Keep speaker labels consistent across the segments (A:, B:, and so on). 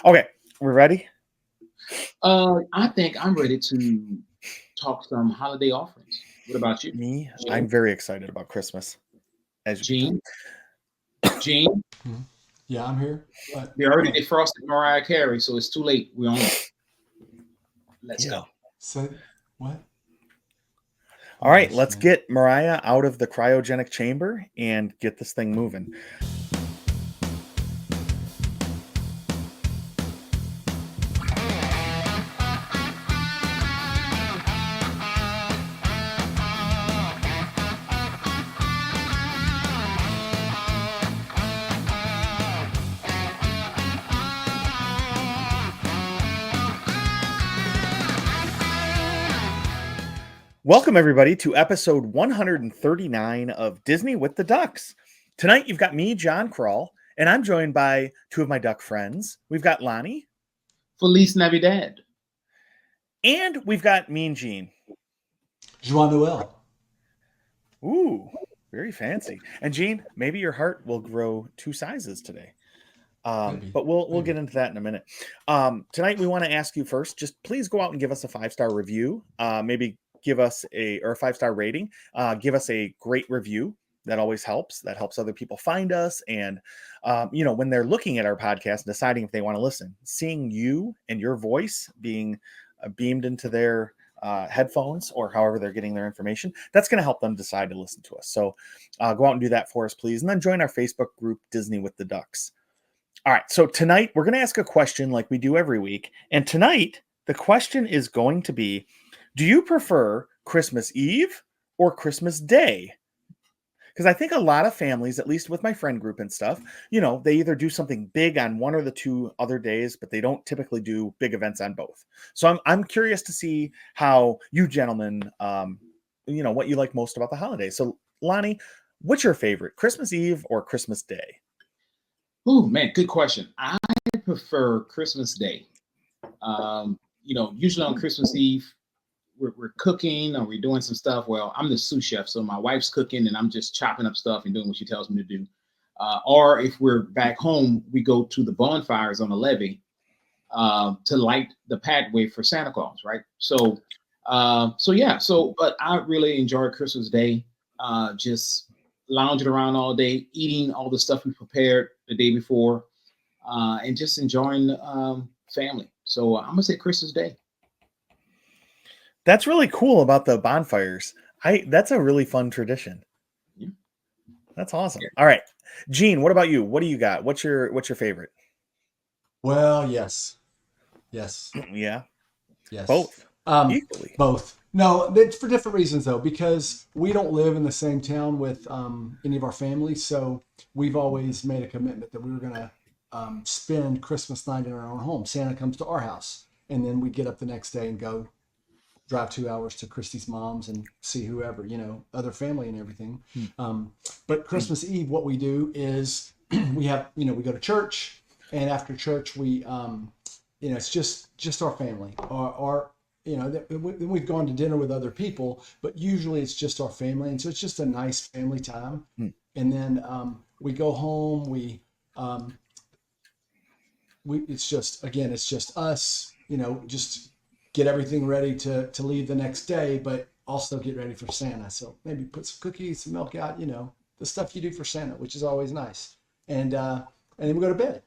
A: Okay, we're ready?
B: I think I'm ready to talk some holiday offerings. What about you,
A: Me, I'm
B: Gene?
A: very excited about Christmas, as you can tell.
B: Gene, Gene.
C: Mhm. Yeah, I'm here. But
B: They already defrosted Mariah Carey, so it's too late. We're on it. Let's
A: Yeah.
B: go.
C: say what?
A: All
C: I'm
A: right, let's
C: listening.
A: get Mariah out of the cryogenic chamber and get this thing moving. Welcome, everybody, to episode 139 of Disney with the Ducks. Tonight, you've got me, John Krull, and I'm joined by two of my duck friends. We've got Lonnie,
B: Feliz Navidad.
A: and we've got Mean Gene.
C: Joan Noel.
A: Ooh, very fancy. And Gene, maybe your heart will grow 2 sizes today.
C: Maybe.
A: But we'll
C: Maybe.
A: get into that in a minute. Tonight we want to ask you first, just please go out and give us a 5-star review. Maybe give us a 5-star rating. Give us a great review. That always helps. That helps other people find us. And when they're looking at our podcast and deciding if they want to listen, seeing you and your voice being beamed into their headphones or however they're getting their information, that's going to help them decide to listen to us. So go out and do that for us, please. And then join our Facebook group, Disney with the Ducks. All right, so tonight we're going to ask a question like we do every week. And tonight, the question is going to be, do you prefer Christmas Eve or Christmas Day? Because I think a lot of families, at least with my friend group and stuff, they either do something big on one or the two other days, but they don't typically do big events on both. So I'm curious to see how you gentlemen, what you like most about the holidays. So Lonnie, what's your favorite, Christmas Eve or Christmas Day?
B: Oh man, good question. I prefer Christmas Day. Usually on Christmas Eve, we're cooking or we're doing some stuff. Well, I'm the sous chef, so my wife's cooking and I'm just chopping up stuff and doing what she tells me to do. Or if we're back home, we go to the bonfires on the levee to light the pathway for Santa Claus, right? But I really enjoy Christmas Day, just lounging around all day, eating all the stuff we prepared the day before, and just enjoying family. So I'm gonna say Christmas Day.
A: That's really cool about the bonfires. That's a really fun tradition.
B: Yeah.
A: That's awesome. All right. Gene, what about you? What do you got? What's your favorite?
C: Well, yes. Yes.
A: Yeah.
C: Yes.
A: Both.
C: Um,
A: Equally.
C: both. No, it's for different reasons though, because we don't live in the same town with any of our family, so we've always made a commitment that we were gonna spend Christmas night in our own home. Santa comes to our house, and then we get up the next day and go drive 2 hours to Christy's mom's and see whoever, other family and everything. But Christmas Eve, what we do is we go to church, and after church, it's just our family. We've gone to dinner with other people, but usually it's just our family, and so it's just a nice family time.
A: Hmm.
C: And then we go home. It's just us. Just get everything ready to leave the next day, but also get ready for Santa. So maybe put some cookies, some milk out, the stuff you do for Santa, which is always nice. And then we go to bed.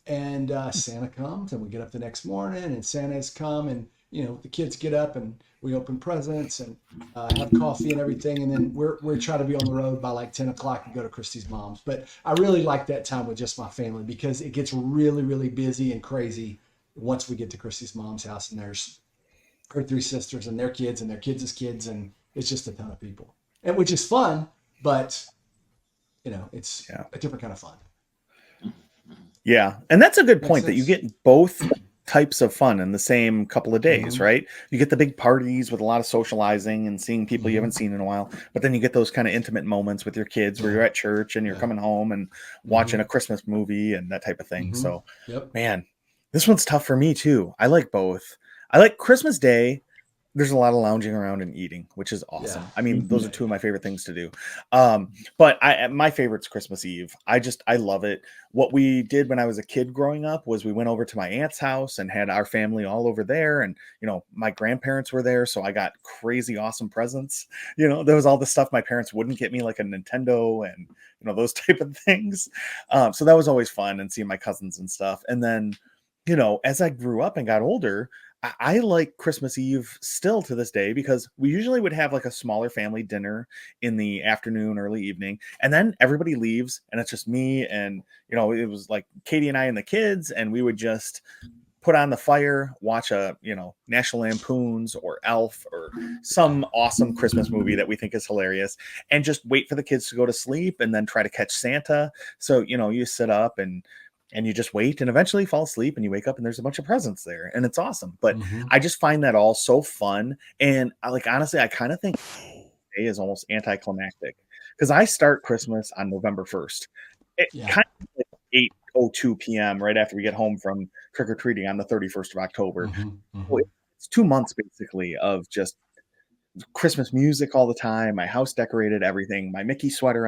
C: And Santa comes, and we get up the next morning, and Santa's come, and the kids get up, and we open presents and have coffee and everything, and then we're trying to be on the road by like 10 o'clock and go to Christy's mom's. But I really like that time with just my family because it gets really, really busy and crazy once we get to Christy's mom's house, and there's her three sisters and their kids' kids, and it's just a ton of people, and which is fun, but it's a different kind of fun.
A: Yeah. And that's a good
C: Makes
A: point that you
C: sense.
A: get both types of fun in the same couple of days,
C: Mhm.
A: right? You get the big parties with a lot of socializing and seeing people you haven't seen in a while, but then you get those kind of intimate moments with your kids where you're at church and you're coming home and watching a Christmas movie and that type of thing. So,
C: Yep.
A: man, this one's tough for me too. I like both. I like Christmas Day There's a lot of lounging around and eating, which is awesome.
C: Yeah.
A: I mean, those are
C: Yeah,
A: two of my favorite things to do. But my favorite's Christmas Eve. I love it. What we did when I was a kid growing up was we went over to my aunt's house and had our family all over there. And, my grandparents were there. So I got crazy awesome presents. There was all the stuff my parents wouldn't get me, like a Nintendo and, those type of things. So that was always fun, and seeing my cousins and stuff. And then, as I grew up and got older, I like Christmas Eve still to this day, because we usually would have like a smaller family dinner in the afternoon, early evening, and then everybody leaves and it's just me and, it was like Katie and I and the kids, and we would just put on the fire, watch National Lampoons or Elf or some awesome Christmas movie that we think is hilarious, and just wait for the kids to go to sleep and then try to catch Santa. So, you sit up and you just wait and eventually fall asleep, and you wake up and there's a bunch of presents there, and it's awesome. But I just find that all so fun. And honestly, I kind of think today is almost anticlimactic, because I start Christmas on November 1st. It
C: yeah.
A: kind of like 8:02 p.m. right after we get home from trick-or-treating on the 31st of October. So it's 2 months basically of just Christmas music all the time, my house decorated, everything, my Mickey sweater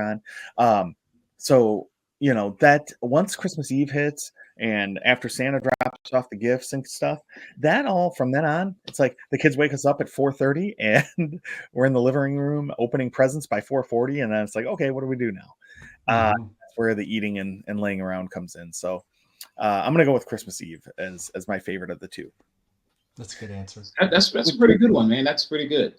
A: on. So that once Christmas Eve hits and after Santa drops off the gifts and stuff, that all from then on, it's like the kids wake us up at 4:30 and we're in the living room opening presents by 4:40, and then it's like, okay, what do we do now? That's where the eating and laying around comes in. So I'm gonna go with Christmas Eve as my favorite of the two.
C: That's a good answer.
B: That's a pretty good one, man. That's pretty good.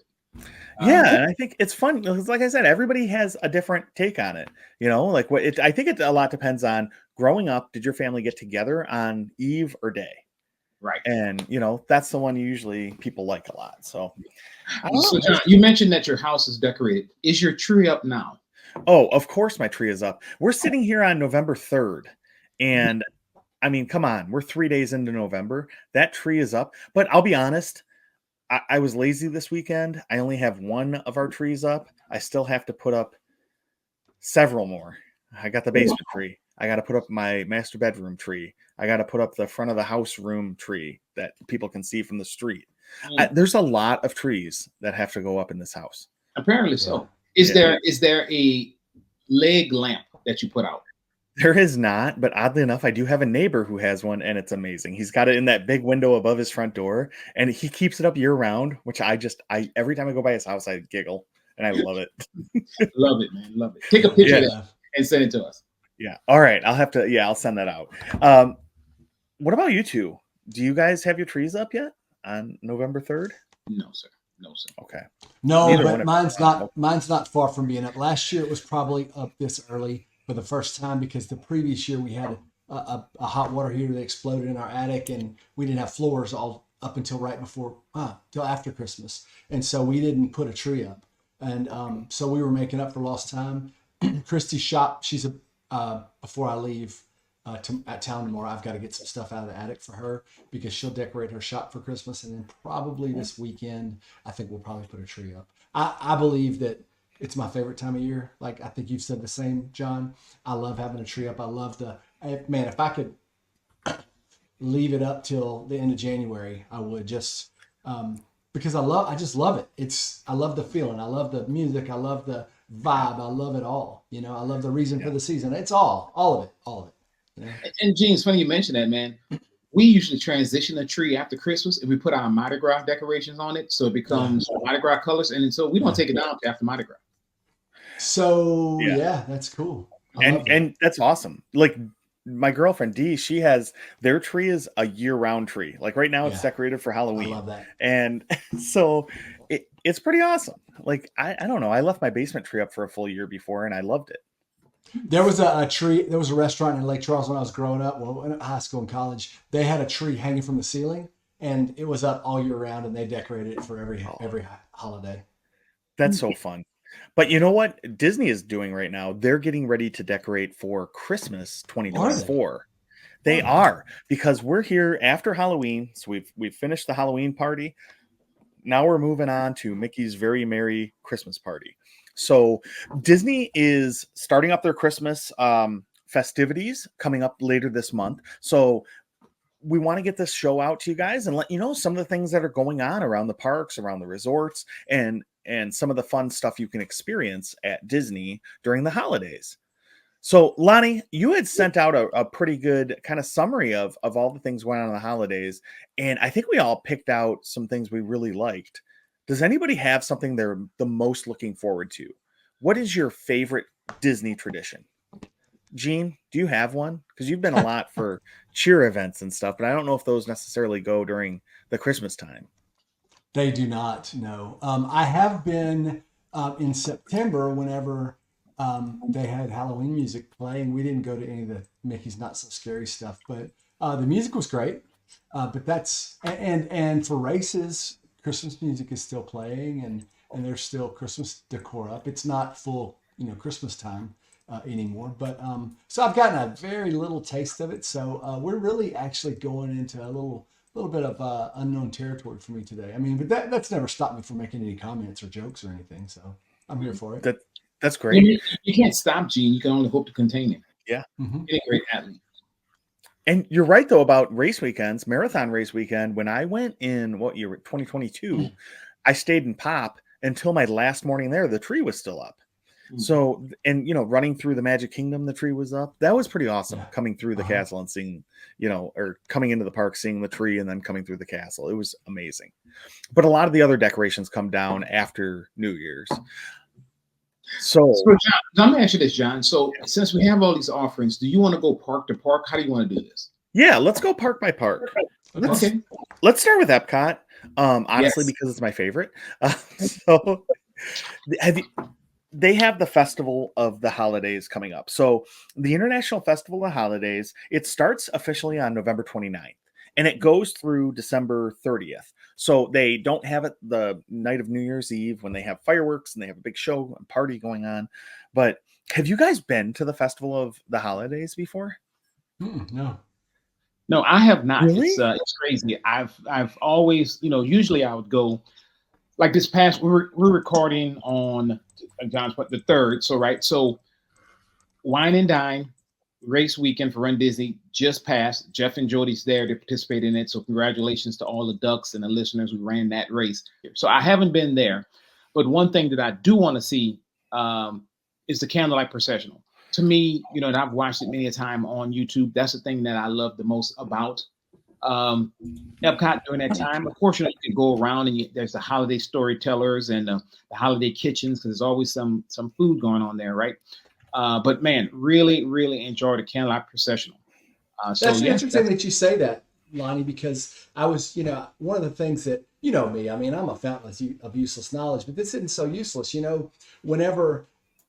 A: Yeah, and I think it's fun because, like I said, everybody has a different take on it. I think it a lot depends on growing up. Did your family get together on Eve or day?
B: Right.
A: And that's the one usually people like a lot. So,
B: So John, you mentioned that your house is decorated. Is your tree up now?
A: Oh, of course, my tree is up. We're sitting here on November 3rd, and I mean, come on, we're 3 days into November. That tree is up. But I'll be honest, I was lazy this weekend. I only have one of our trees up. I still have to put up several more. I got the basement tree. I got to put up my master bedroom tree. I got to put up the front of the house room tree that people can see from the street. There's a lot of trees that have to go up in this house.
B: Apparently so. Is there a leg lamp that you put out?
A: There is not, but oddly enough, I do have a neighbor who has one, and it's amazing. He's got it in that big window above his front door, and he keeps it up year round, which I every time I go by his house, I giggle, and I love it.
B: Love it, man. Love it. Take a picture of that and send it to us.
A: Yeah. All right. I'll send that out. What about you two? Do you guys have your trees up yet on November 3rd?
B: No, sir.
A: Okay.
C: No, but mine's not far from being up. Last year it was probably up this early for the first time, because the previous year we had a hot water heater that exploded in our attic, and we didn't have floors all up until right before till after Christmas, and so we didn't put a tree up, and so we were making up for lost time. Christy's shop, she's before I leave at town tomorrow, I've got to get some stuff out of the attic for her, because she'll decorate her shop for Christmas, and then probably this weekend I think we'll probably put a tree up. I believe that it's my favorite time of year. Like, I think you've said the same, John. I love having a tree up. I love if I could leave it up till the end of January, I would, just because I just love it. I love the feeling. I love the music. I love the vibe. I love it all. I love the reason for the season. It's all of it.
B: And Gene, it's funny you mentioned that, man. We usually transition a tree after Christmas and we put our Mardi Gras decorations on it, so it becomes Mardi Gras colors, and so we don't take it down after Mardi Gras.
C: So that's cool.
A: And that's awesome. Like, my girlfriend Dee, she has their tree is a year-round tree. Like right now, it's decorated for Halloween.
C: I love that.
A: And so it's pretty awesome. Like, I don't know. I left my basement tree up for a full year before, and I loved it.
C: There was a tree. There was a restaurant in Lake Charles when I was growing up. Well, in high school and college, they had a tree hanging from the ceiling, and it was up all year round, and they decorated it for every holiday.
A: That's so fun. But you know what Disney is doing right now? They're getting ready to decorate for Christmas 2024. They are, because we're here after Halloween. So we've finished the Halloween party. Now we're moving on to Mickey's Very Merry Christmas Party. So Disney is starting up their Christmas festivities coming up later this month. So we want to get this show out to you guys and let you know some of the things that are going on around the parks, around the resorts, and some of the fun stuff you can experience at Disney during the holidays. So, Lonnie, you had sent out a pretty good kind of summary of all the things going on in the holidays, and I think we all picked out some things we really liked. Does anybody have something they're the most looking forward to? What is your favorite Disney tradition? Gene, do you have one? Because you've been a lot for cheer events and stuff, but I don't know if those necessarily go during the Christmas time.
C: They do not. No. I have been in September whenever they had Halloween music playing. We didn't go to any of the Mickey's Not So Scary stuff, but the music was great. But that's and for races, Christmas music is still playing, and there's still Christmas decor up. It's not full, Christmas time anymore. But so I've gotten a very little taste of it. So we're really actually going into a little bit of unknown territory for me today. I mean, but that's never stopped me from making any comments or jokes or anything. So I'm here for it.
A: That's great.
B: You can't stop Gene. You can only hope to contain it.
A: Yeah.
C: Mm-hmm.
B: He's a great athlete.
A: And you're right, though, about race weekends, marathon race weekend. When I went in, 2022, I stayed in Pop until my last morning there. The tree was still up. Mm-hmm. So, and, running through the Magic Kingdom, the tree was up. That was pretty awesome, coming through the castle and seeing, or coming into the park, seeing the tree and then coming through the castle. It was amazing. But a lot of the other decorations come down after New Year's. So
B: John, let me ask you this, John. So since we have all these offerings, do you want to go park to park? How do you want to do this?
A: Yeah, let's go park by park. Let's start with Epcot. Honestly, because it's my favorite. So they have the Festival of the Holidays coming up. So the International Festival of the Holidays, it starts officially on November 29th. And it goes through December 30th. So they don't have it the night of New Year's Eve when they have fireworks and they have a big show and party going on. But have you guys been to the Festival of the Holidays before?
C: No.
B: No, I have not.
A: Really?
B: It's crazy. I've always, usually I would go like this past, we're recording on John's the 3rd. So, right. So Wine and Dine race weekend for Run Disney just passed. Jeff and Jody's there to participate in it. So congratulations to all the ducks and the listeners who ran that race. So I haven't been there, but one thing that I do want to see is the candlelight processional. To me, and I've watched it many a time on YouTube. That's the thing that I love the most about Epcot during that time. Of course, you can go around and there's the holiday storytellers and the holiday kitchens because there's always some food going on there, right? But man, really, really enjoyed the candlelight processional.
C: That's interesting that you say that, Lonnie, because I was, one of the things that, me, I mean, I'm a fountain of useless knowledge, but this isn't so useless. Whenever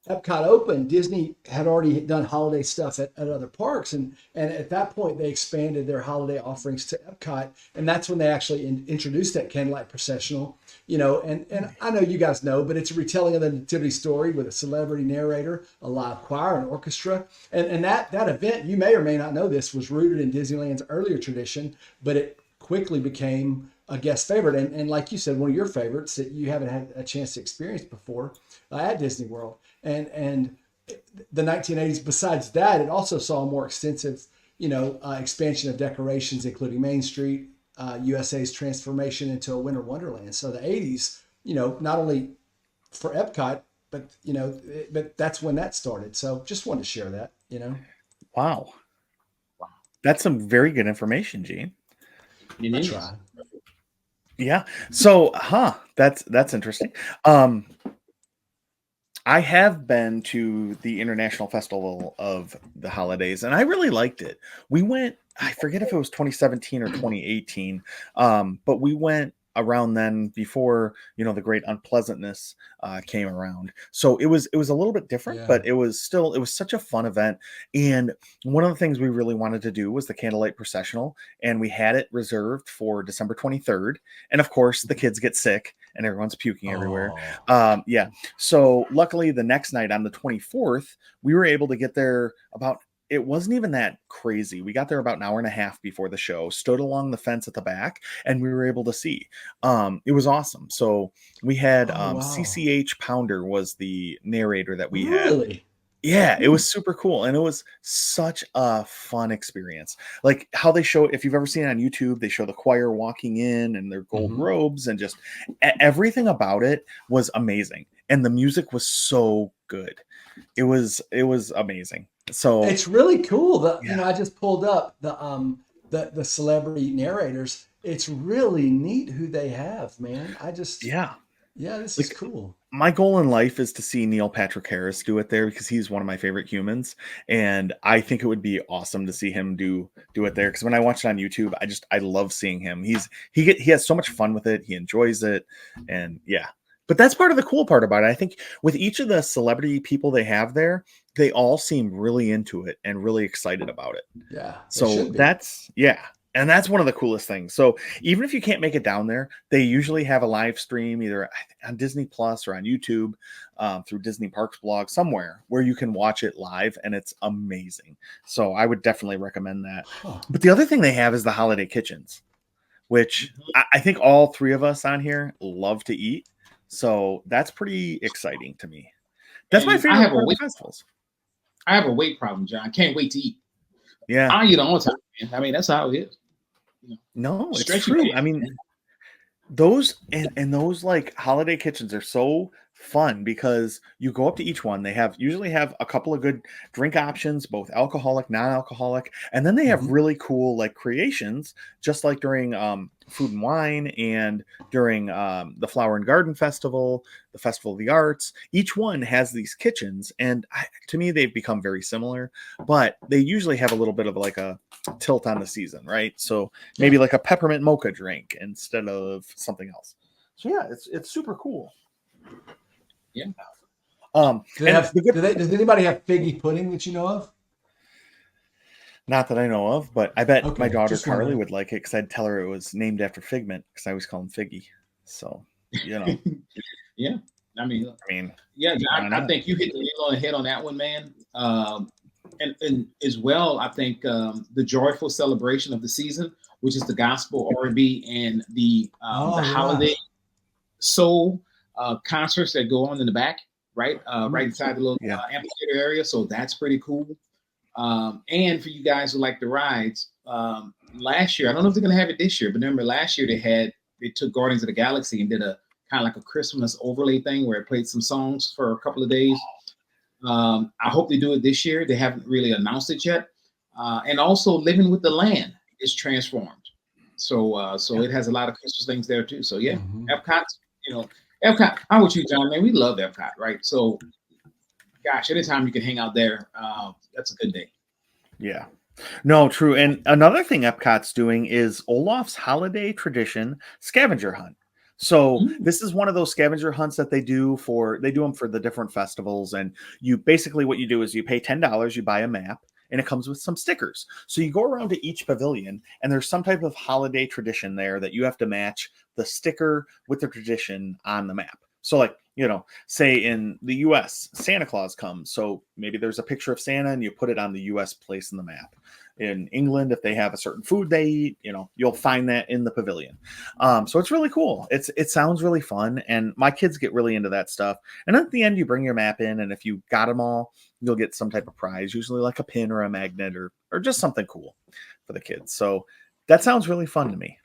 C: Epcot opened, Disney had already done holiday stuff at other parks. And at that point, they expanded their holiday offerings to Epcot. And that's when they actually introduced that candlelight processional, and I know you guys know, but it's a retelling of the nativity story with a celebrity narrator, a live choir, an orchestra. And that event, you may or may not know this, was rooted in Disneyland's earlier tradition, but it quickly became a guest favorite. And like you said, one of your favorites that you haven't had a chance to experience before at Disney World. And the 1980s, besides that, it also saw a more extensive, expansion of decorations, including Main Street, USA's transformation into a winter wonderland. So the 80s, not only for Epcot, but, but that's when that started. So just wanted to share that,
A: Wow. That's some very good information, Gene.
C: I try.
A: Yeah. So, that's interesting. I have been to the International Festival of the Holidays, and I really liked it. We went, I forget if it was 2017 or 2018, but we went around then before, the great unpleasantness came around. So it was a little bit different, but it was such a fun event. And one of the things we really wanted to do was the candlelight processional, and we had it reserved for December 23rd. And of course, the kids get sick and everyone's puking everywhere. So luckily the next night on the 24th, we were able to get there it wasn't even that crazy. We got there about an hour and a half before the show, stood along the fence at the back, and we were able to see. It was awesome. So we had CCH Pounder was the narrator that we had.
C: Really?
A: Yeah, it
B: Hmm.
A: was super cool, and it was such a fun experience. Like how they show, if you've ever seen it on YouTube, they show the choir walking in and their gold
C: Hmm.
A: robes, and just everything about it was amazing. And the music was so good. It was amazing. So
C: It's really cool.
A: yeah,
C: I just pulled up the celebrity narrators. It's really neat who they have, man.
A: yeah.
C: Yeah, this is
A: Like
C: cool.
A: my goal in life is to see Neil Patrick Harris do it there because he's one of my favorite humans, and I think it would be awesome to see him do it there. Because when I watch it on YouTube, I love seeing him. He has so much fun with it. He enjoys it, and yeah. But that's part of the cool part about it. I think with each of the celebrity people they have there, they all seem really into it and really excited about it.
C: Yeah, they
A: So
C: should be.
A: that's yeah. And that's one of the coolest things. So even if you can't make it down there, they usually have a live stream either on Disney Plus or on YouTube through Disney Parks blog somewhere where you can watch it live, and it's amazing. So I would definitely recommend that.
C: Huh.
A: But the other thing they have is the holiday kitchens, which I think all three of us on here love to eat. So that's pretty exciting to me. That's my
B: And
A: favorite part of the festivals.
B: I have a weight problem, John. Can't wait to eat.
A: Yeah.
B: I eat all the time, man. I mean, that's how it is. You know,
A: No, it's
B: stretch your
A: true. I
B: hands,
A: mean,
B: man.
A: those and those like holiday kitchens are so fun because you go up to each one. They usually have a couple of good drink options, both alcoholic, non-alcoholic, and then they have
C: Hmm.
A: really cool like creations, just like during Food and Wine and during the Flower and Garden Festival, the Festival of the Arts. Each one has these kitchens, and to me, they've become very similar, but they usually have a little bit of like a tilt on the season, right? So maybe
C: Yeah.
A: like a peppermint mocha drink instead of something else. So yeah, it's super cool.
B: Yeah.
C: Do they
A: And
C: have?
A: the good,
C: Does anybody have figgy pudding that you know of?
A: not that I know of, but I bet my
C: Okay,
A: daughter
C: just
A: Carly
C: wondering.
A: would like it because I'd tell her it was named after Figment because I always call him Figgy. So you know,
B: Yeah. I mean,
A: I mean,
B: yeah,
A: why
B: I
A: not?
B: think you hit the nail on the head on that one, man. And as well, I think the joyful celebration of the season, which is the gospel R&B and the
C: Oh yeah.
B: holiday soul concerts that go on in the back, right, right
C: Mm.
B: inside the little
A: Yeah,
B: amphitheater area. So that's pretty cool. And for you guys who like the rides, last year, I don't know if they're gonna have it this year, but remember last year they took Guardians of the Galaxy and did a kind of like a Christmas overlay thing where it played some songs for a couple of days. I hope they do it this year. They haven't really announced it yet. And also, Living with the Land is transformed, so
A: yeah,
B: it has a lot of Christmas things there too. So yeah,
C: Hmm.
B: Epcot, you know, Epcot. I'm with you, John. Man, we love Epcot, right? So, gosh, anytime you can hang out there, that's a good day.
A: yeah. No, true. And another thing Epcot's doing is Olaf's holiday tradition scavenger hunt. So
B: Mm,
A: this is one of those scavenger hunts that they do them for the different festivals. And you basically what you do is you pay $10, you buy a map, and it comes with some stickers. So you go around to each pavilion, and there's some type of holiday tradition there that you have to match the sticker with the tradition on the map. So like, say in the US, Santa Claus comes. So maybe there's a picture of Santa and you put it on the US place in the map. In England, if they have a certain food they eat, you'll find that in the pavilion. So it's really cool. It sounds really fun, and my kids get really into that stuff. And at the end, you bring your map in, and if you got them all, you'll get some type of prize, usually like a pin or a magnet or just something cool for the kids. So that sounds really fun to me.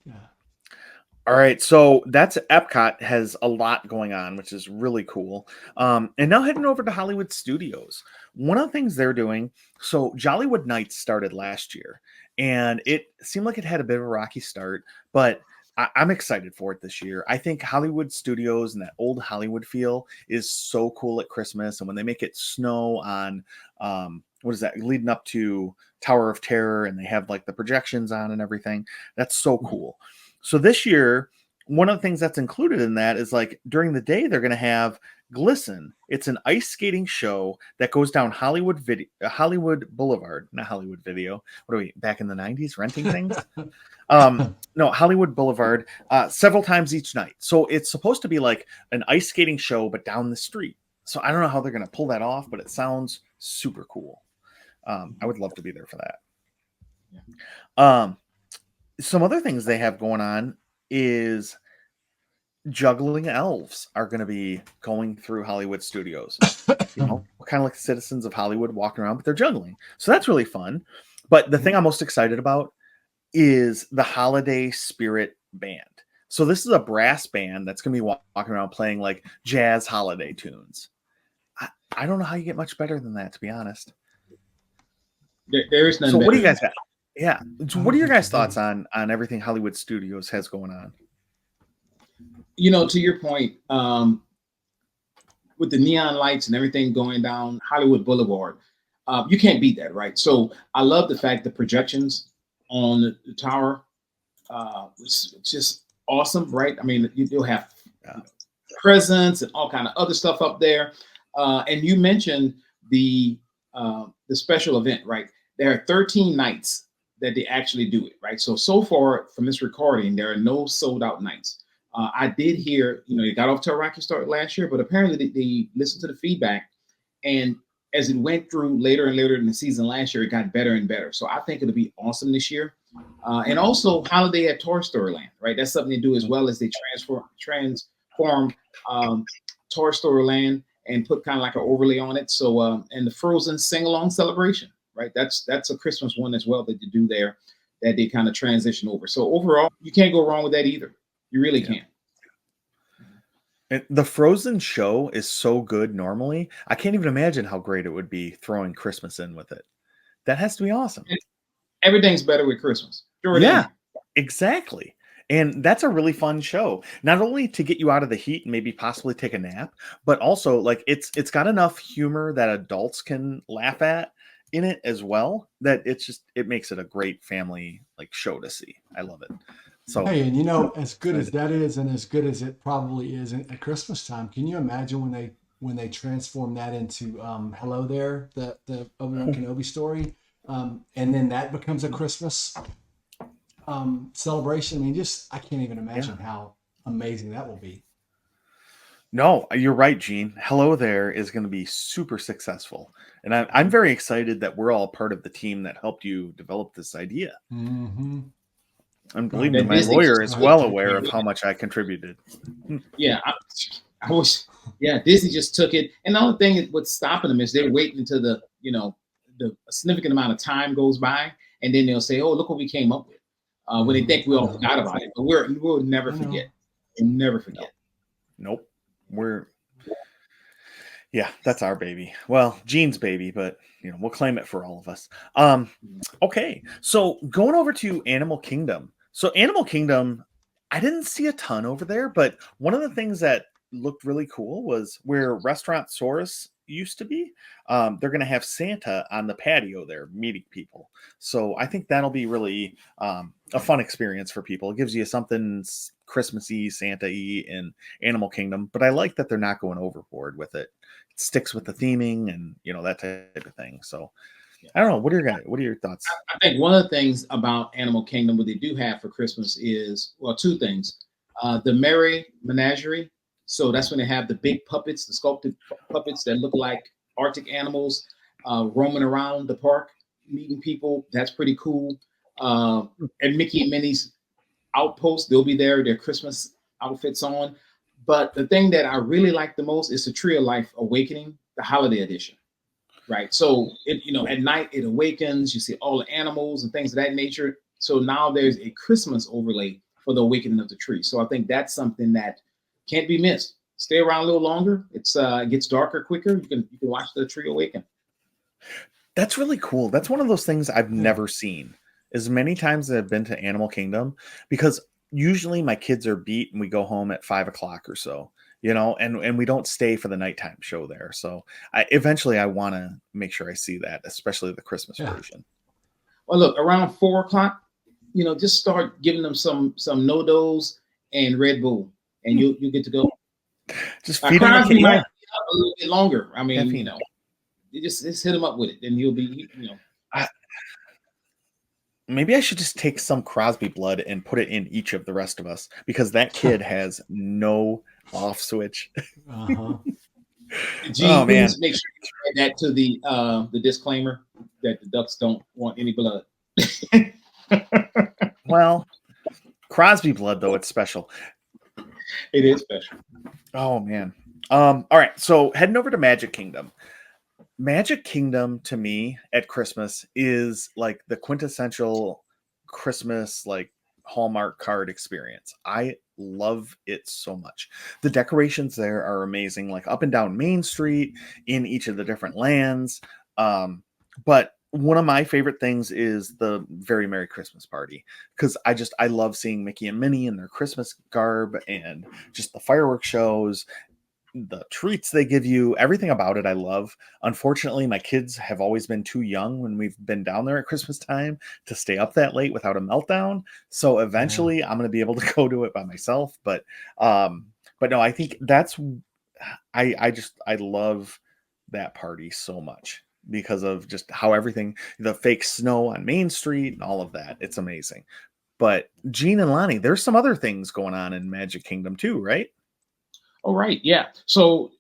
C: Yeah.
A: All right, so that's Epcot has a lot going on, which is really cool. And now heading over to Hollywood Studios. One of the things they're doing, so Jollywood Nights started last year, and it seemed like it had a bit of a rocky start, but I'm excited for it this year. I think Hollywood Studios and that old Hollywood feel is so cool at Christmas, and when they make it snow on what is that leading up to Tower of Terror, and they have like the projections on and everything, that's so cool. So this year, one of the things that's included in that is like during the day they're going to have Glisten. It's an ice skating show that goes down Hollywood Boulevard, not Hollywood Video. What are we back in the 90s renting things? No, Hollywood Boulevard, several times each night. So it's supposed to be like an ice skating show, but down the street. So I don't know how they're going to pull that off, but it sounds super cool. I would love to be there for that.
B: yeah.
A: Um, some other things they have going on is juggling elves are going to be going through Hollywood Studios. kind of like the citizens of Hollywood walking around, but they're juggling. So that's really fun. But the thing I'm most excited about is the Holiday Spirit Band. So this is a brass band that's going to be walking around playing like jazz holiday tunes. I don't know how you get much better than that, to be honest.
B: There is none.
A: So what do
B: better
A: you guys
B: than
A: got? Yeah. So what are your guys' thoughts on everything Hollywood Studios has going on?
B: To your point, with the neon lights and everything going down Hollywood Boulevard, you can't beat that, right? So I love the fact the projections on the tower, it's just awesome, right? I mean, you'll have presents and all kind of other stuff up there. And you mentioned the special event, right? There are 13 nights that they actually do it, right? So far from this recording, there are no sold out nights. I did hear, they got off to a rocky start last year, but apparently they listened to the feedback, and as it went through later and later in the season last year, it got better and better. So I think it'll be awesome this year. And also Holiday at Toy Story Land, right? That's something they do as well, as they transform Toy Story Land and put kind of like an overlay on it. So and the Frozen sing along celebration, right? That's a Christmas one as well that they do there, that they kind of transition over. So overall, you can't go wrong with that either. You really can't.
A: And the Frozen show is so good normally. I can't even imagine how great it would be throwing Christmas in with it. That has to be awesome.
B: Everything's better with Christmas. Sure,
A: yeah, exactly. And that's a really fun show. Not only to get you out of the heat and maybe possibly take a nap, but also like it's got enough humor that adults can laugh at in it as well, that it makes it a great family like show to see. I love it. So,
C: hey, and as good as that is, and as good as it probably is at Christmas time, can you imagine when they transform that into Hello There, the Obi-Wan Kenobi story, and then that becomes a Christmas celebration? I mean, I can't even imagine how amazing that will be.
A: No, you're right, Gene. Hello There is going to be super successful, and I'm very excited that we're all part of the team that helped you develop this idea.
C: Mm-hmm.
A: And believe me, my lawyer is well aware of how much I contributed.
B: Yeah, I was. Yeah, Disney just took it, and the only thing what's stopping them is they're waiting until the significant amount of time goes by, and then they'll say, "Oh, look what we came up with," when they think we all forgot about it. But we'll never forget. We'll never forget.
A: Nope. Yeah, that's our baby. Well, Gene's baby, but we'll claim it for all of us. Okay, so going over to Animal Kingdom. So Animal Kingdom, I didn't see a ton over there, but one of the things that looked really cool was where Restaurant Saurus used to be. They're going to have Santa on the patio there meeting people. So I think that'll be really a fun experience for people. It gives you something Christmassy, Santa-y in Animal Kingdom, but I like that they're not going overboard with it. It sticks with the theming and that type of thing. So I don't know. What are your thoughts?
B: I think one of the things about Animal Kingdom, what they do have for Christmas is, well, two things. The Merry Menagerie. So that's when they have the big puppets, the sculpted puppets that look like Arctic animals roaming around the park, meeting people. That's pretty cool. And Mickey and Minnie's Outpost, they'll be there, their Christmas outfits on. But the thing that I really like the most is the Tree of Life Awakening, the holiday edition. Right. So at night it awakens, you see all the animals and things of that nature. So now there's a Christmas overlay for the awakening of the tree. So I think that's something that can't be missed. Stay around a little longer. It gets darker quicker. You can watch the tree awaken.
A: That's really cool. That's one of those things I've never seen as many times as I've been to Animal Kingdom, because usually my kids are beat and we go home at 5:00 or so. And we don't stay for the nighttime show there. So eventually I want to make sure I see that, especially the Christmas version.
B: Well, look, around 4:00, just start giving them some NoDoz and Red Bull, and you'll get to go.
A: Just feed them
B: might be a little bit longer. I mean, you just hit them up with it, and you'll be,
A: Maybe I should just take some Crosby blood and put it in each of the rest of us, because that kid has no off switch.
B: Gene, please make sure you add that to the disclaimer that the ducks don't want any blood.
A: Well, Crosby blood, though, it's special.
B: It is special.
A: Oh man. All right. So heading over to Magic Kingdom. Magic Kingdom to me at Christmas is like the quintessential Christmas like Hallmark card experience. I love it so much. The decorations there are amazing, like up and down Main Street in each of the different lands. But one of my favorite things is the Very Merry Christmas Party, because I love seeing Mickey and Minnie in their Christmas garb and just the fireworks shows, the treats they give you, everything about it I love. Unfortunately, my kids have always been too young when we've been down there at Christmas time to stay up that late without a meltdown. So
C: Yeah.
A: eventually I'm going to be able to go to it by myself, but no, I think that's I love that party so much because of just how everything, the fake snow on Main Street and all of that. It's amazing. But Gene and Lonnie, there's some other things going on in Magic Kingdom too, right?
B: Oh, right. Yeah. So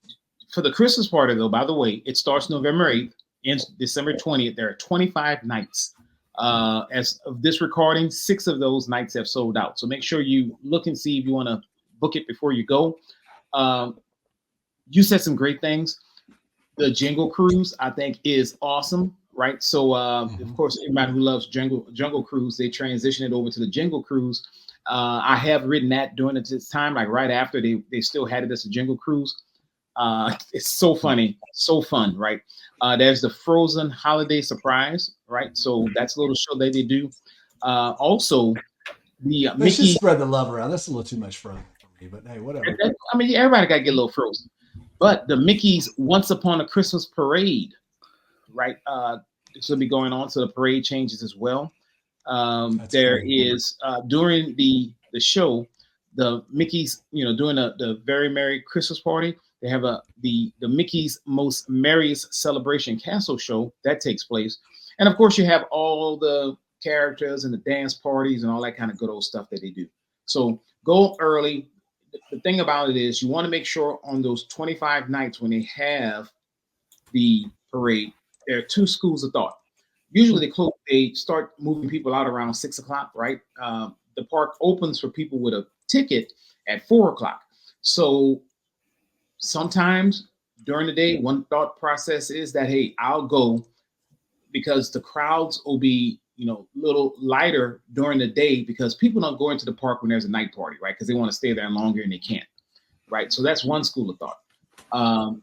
B: for the Christmas party, though, by the way, it starts November 8th, ends December 20th. There are 25 nights. As of this recording, 6 of those nights have sold out. So make sure you look and see if you want to book it before you go. You said some great things. The Jingle Cruise, I think, is awesome, right? So, of course, everybody who loves Jungle Cruise, they transition it over to the Jingle Cruise. I have ridden that during this time, like right after they still had it as a Jingle Cruise. It's so funny, so fun, right? There's the Frozen Holiday Surprise, right? So that's a little show that they do. Also, the
C: Let's
B: Mickey.
C: just spread the love around. That's a little too much for me, but hey, whatever.
B: I mean, everybody got to get a little frozen. But the Mickey's Once Upon a Christmas Parade, right? This will be going on, so the parade changes as well. There
C: Cool.
B: is during the show, the Mickey's, during the Very Merry Christmas Party, they have the Mickey's Most Merriest Celebration Castle show that takes place, and of course you have all the characters and the dance parties and all that kind of good old stuff that they do. So go early. The thing about it is you want to make sure on those 25 nights when they have the parade, there are 2 schools of thought. Usually they start moving people out around 6 o'clock, right? The park opens for people with a ticket at 4 o'clock. So sometimes during the day, one thought process is that, hey, I'll go because the crowds will be, a little lighter during the day because people don't go into the park when there's a night party, right? Because they want to stay there longer and they can't, right? So that's one school of thought.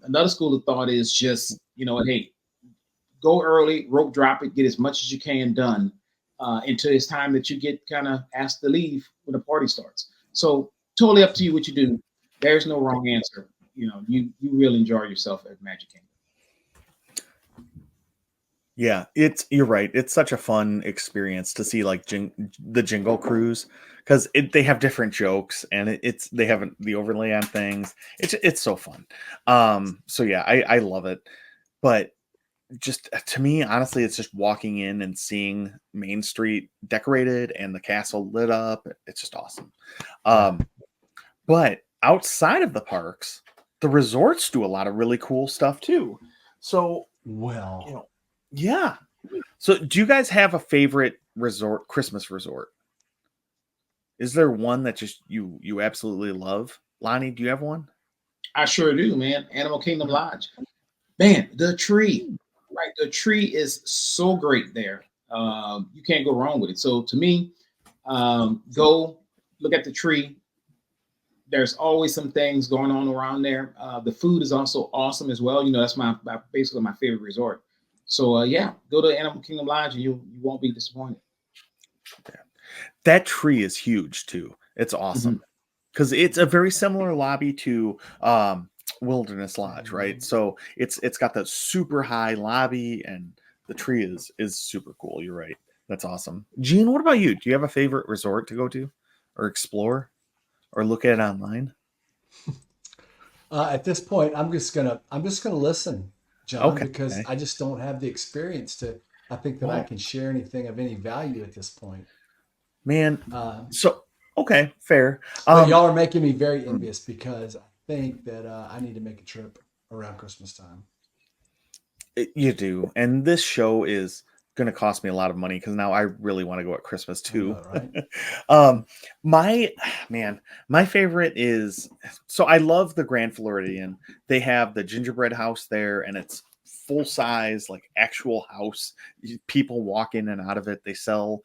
B: Another school of thought is just, hey, go early, rope drop it, get as much as you can done until it's time that you get kind of asked to leave when the party starts. So totally up to you what you do. There's no wrong answer. You really enjoy yourself at Magic Kingdom.
A: Yeah, you're right. It's such a fun experience to see like the Jingle Cruise because they have different jokes and they have the overlay on things. It's so fun. So yeah, I love it. But just to me, honestly, it's just walking in and seeing Main Street decorated and the castle lit up. It's just awesome. But outside of the parks, the resorts do a lot of really cool stuff too. So
C: well,
A: yeah. So do you guys have a favorite resort, Christmas resort? Is there one that just you absolutely love? Lonnie, do you have one?
B: I sure do, man. Animal Kingdom Lodge. Man, the tree, right? The tree is so great there. You can't go wrong with it. So to me, go look at the tree. There's always some things going on around there. The food is also awesome as well. That's basically my favorite resort. So yeah, go to Animal Kingdom Lodge and you won't be disappointed.
A: That tree is huge too. It's awesome because it's a very similar lobby to Wilderness Lodge, right? So it's got that super high lobby and the tree is super cool. You're right. That's awesome. Gene, what about you? Do you have a favorite resort to go to or explore or look at online?
C: At this point, I'm just gonna listen, John,
A: Okay.
C: because I just don't have the experience to. I think that I can share anything of any value at this point.
A: Man, so okay, fair.
C: But y'all are making me very envious because I think that I need to make a trip around Christmas time.
A: You do, and this show is going to cost me a lot of money because now I really want to go at Christmas too.
C: Right?
A: My favorite is, so I love the Grand Floridian. They have the gingerbread house there, and it's full size, like actual house. People walk in and out of it. They sell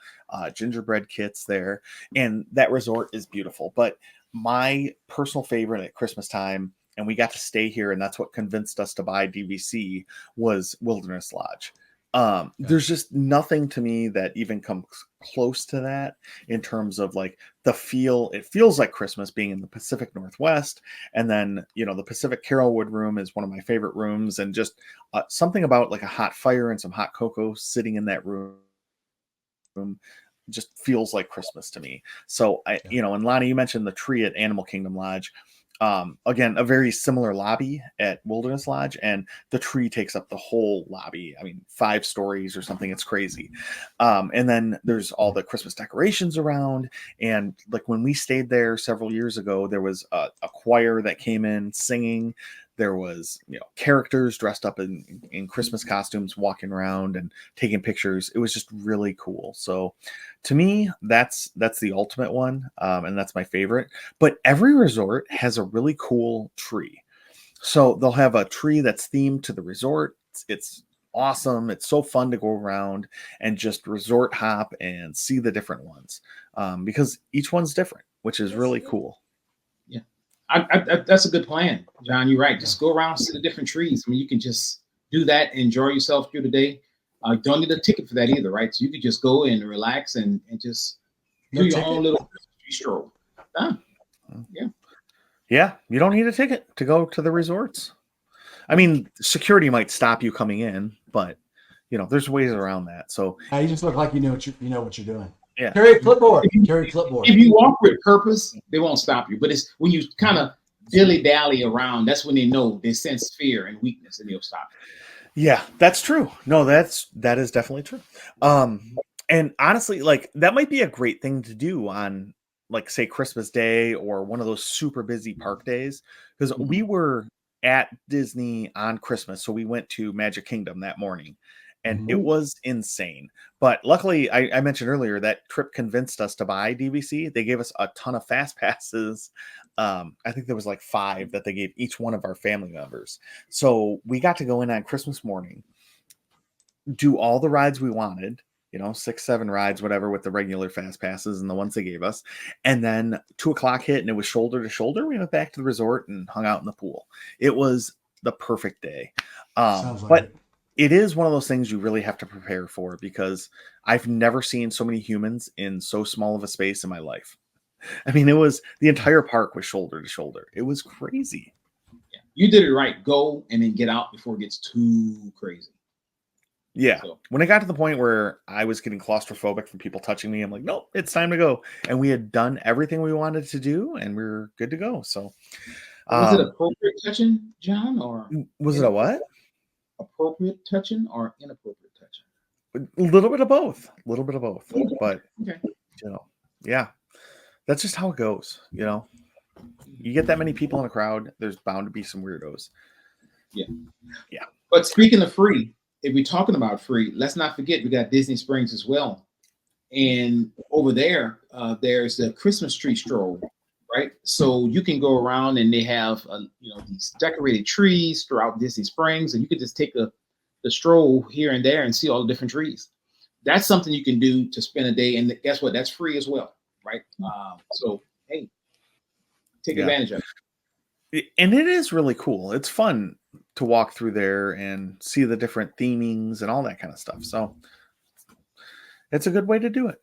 A: gingerbread kits there, and that resort is beautiful. But my personal favorite at Christmas time, and we got to stay here, and that's what convinced us to buy DVC, was Wilderness Lodge. There's just nothing to me that even comes close to that in terms of like the feel. It feels like Christmas being in the Pacific Northwest, and then the Pacific Carolwood room is one of my favorite rooms, and just something about like a hot fire and some hot cocoa sitting in that room just feels like Christmas to me. So and Lonnie, you mentioned the tree at Animal Kingdom Lodge. Again, a very similar lobby at Wilderness Lodge, and the tree takes up the whole lobby. I mean, 5 stories or something. It's crazy. And then there's all the Christmas decorations around. And like when we stayed there several years ago, there was a choir that came in singing. There was, characters dressed up in Christmas costumes walking around and taking pictures. It was just really cool. So to me, that's the ultimate one. And that's my favorite. But every resort has a really cool tree. So they'll have a tree that's themed to the resort. It's awesome. It's so fun to go around and just resort hop and see the different ones, because each one's different, which is really cool.
B: That's a good plan, John. You're right. Just go around, see the different trees. I mean, you can just do that, enjoy yourself through the day. Don't need a ticket for that either, right? So you could just go and relax and just do your own little tree stroll.
A: Yeah, you don't need a ticket to go to the resorts. I mean, security might stop you coming in, but there's ways around that. So
C: you just look like you know what you're doing.
A: Yeah.
C: Carry a clipboard.
B: If you walk with purpose, they won't stop you. But it's when you kind of dilly-dally around, that's when they sense fear and weakness, and they'll stop you.
A: Yeah, that's true. No, that is definitely true. And honestly, like that might be a great thing to do on, like, say Christmas Day or one of those super busy park days, because we were at Disney on Christmas, so we went to Magic Kingdom that morning. And it was insane. But luckily, I mentioned earlier that trip convinced us to buy DVC. They gave us a ton of fast passes. I think there was like 5 that they gave each one of our family members. So we got to go in on Christmas morning, do all the rides we wanted, 6, 7 rides, whatever, with the regular fast passes and the ones they gave us. And then 2:00 hit and it was shoulder to shoulder. We went back to the resort and hung out in the pool. It was the perfect day. But it is one of those things you really have to prepare for, because I've never seen so many humans in so small of a space in my life. I mean, the entire park was shoulder to shoulder. It was crazy.
B: Yeah. You did it right. Go and then get out before it gets too crazy.
A: Yeah. So when it got to the point where I was getting claustrophobic from people touching me, I'm like, nope, it's time to go. And we had done everything we wanted to do, and we were good to go. So
B: was it appropriate touching, John, or
A: was it a what?
B: Appropriate touching or inappropriate touching?
A: A little bit of both.
B: Okay.
A: But yeah, that's just how it goes. You get that many people in a crowd, there's bound to be some weirdos.
B: Yeah. But speaking of free, if we're talking about free, let's not forget we got Disney Springs as well. And over there, there's the Christmas tree stroll, right? So you can go around and they have, these decorated trees throughout Disney Springs, and you could just take the stroll here and there and see all the different trees. That's something you can do to spend a day. And guess what? That's free as well, right? So, hey, take advantage of it.
A: And it is really cool. It's fun to walk through there and see the different themings and all that kind of stuff. So it's a good way to do it.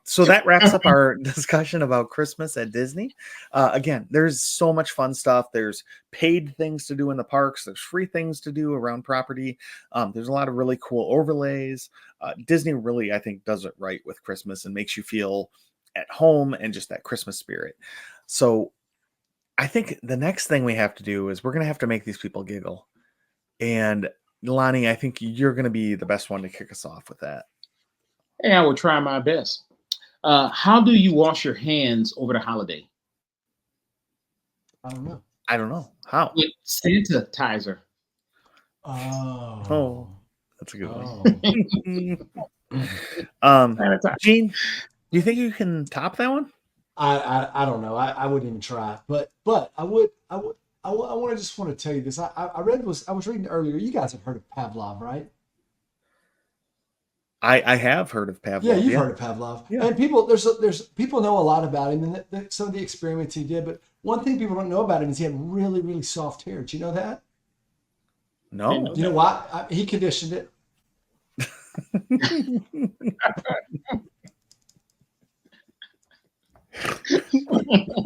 A: So that wraps up our discussion about Christmas at Disney. Again, there's so much fun stuff. There's paid things to do in the parks. There's free things to do around property. There's a lot of really cool overlays. Disney really, I think, does it right with Christmas and makes you feel at home and just that Christmas spirit. So I think the next thing we have to do is we're going to have to make these people giggle. And Lonnie, I think you're going to be the best one to kick us off with that.
B: Hey, I will try my best. How do you wash your hands over the holiday?
C: I
A: don't know. How?
B: With sanitizer.
A: Oh, that's a good one. Gene, do you think you can top that one?
C: I don't know. I wouldn't even try, but I would I just want to tell you this. I was reading earlier. You guys have heard of Pavlov, right?
A: I have heard of Pavlov.
C: Yeah, you've heard of Pavlov.
A: Yeah.
C: And there's people know a lot about him and some of the experiments he did. But one thing people don't know about him is he had really, really soft hair. Do you know that?
A: No.
C: You know why? He conditioned it.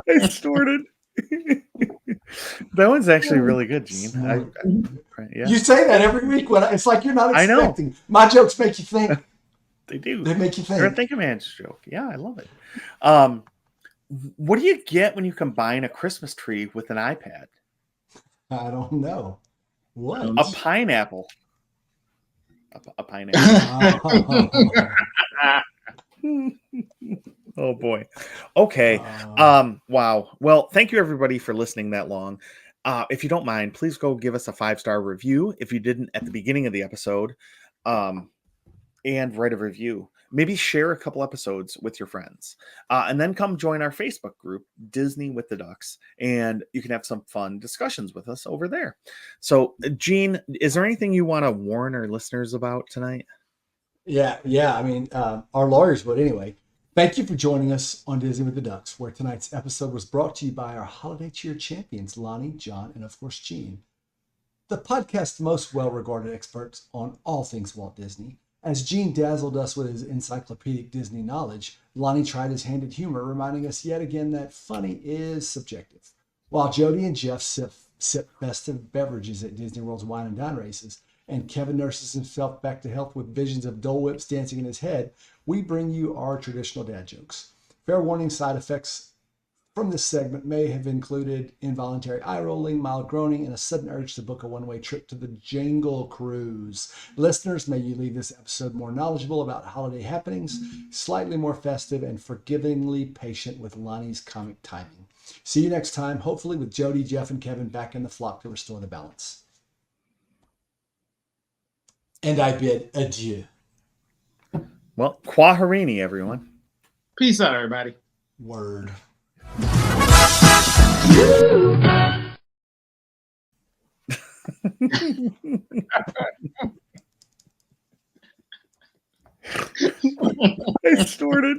A: I snorted. That one's actually really good, Gene. Yeah.
C: You say that every week it's like you're not
A: I know.
C: expecting. My jokes make you think.
A: They do.
C: They make you
A: They're a
C: think.
A: Think a Man's joke. Yeah, I love it. What do you get when you combine a Christmas tree with an iPad?
C: I don't know. What?
A: A pineapple. A pineapple. Oh boy. Okay. Wow. Well, thank you everybody for listening that long. If you don't mind, please go give us a 5-star review if you didn't at the beginning of the episode. And write a review. Maybe share a couple episodes with your friends. And then come join our Facebook group, Disney with the Ducks. And you can have some fun discussions with us over there. So, Gene, is there anything you want to warn our listeners about tonight?
C: Yeah. I mean, our lawyers would anyway. Thank you for joining us on Disney with the Ducks, where tonight's episode was brought to you by our holiday cheer champions, Lonnie, John, and of course, Gene. The podcast's most well-regarded experts on all things Walt Disney. As Gene dazzled us with his encyclopedic Disney knowledge, Lonnie tried his hand at humor, reminding us yet again that funny is subjective. While Jody and Jeff sip festive beverages at Disney World's wine and dine races, and Kevin nurses himself back to health with visions of Dole Whips dancing in his head, we bring you our traditional dad jokes. Fair warning, side effects from this segment may have included involuntary eye rolling, mild groaning, and a sudden urge to book a one-way trip to the Jangle Cruise. Listeners, may you leave this episode more knowledgeable about holiday happenings, slightly more festive, and forgivingly patient with Lonnie's comic timing. See you next time, hopefully with Jody, Jeff, and Kevin back in the flock to restore the balance. And I bid adieu.
A: Well, Quaharini, everyone.
B: Peace out, everybody.
C: Word.
A: I snorted.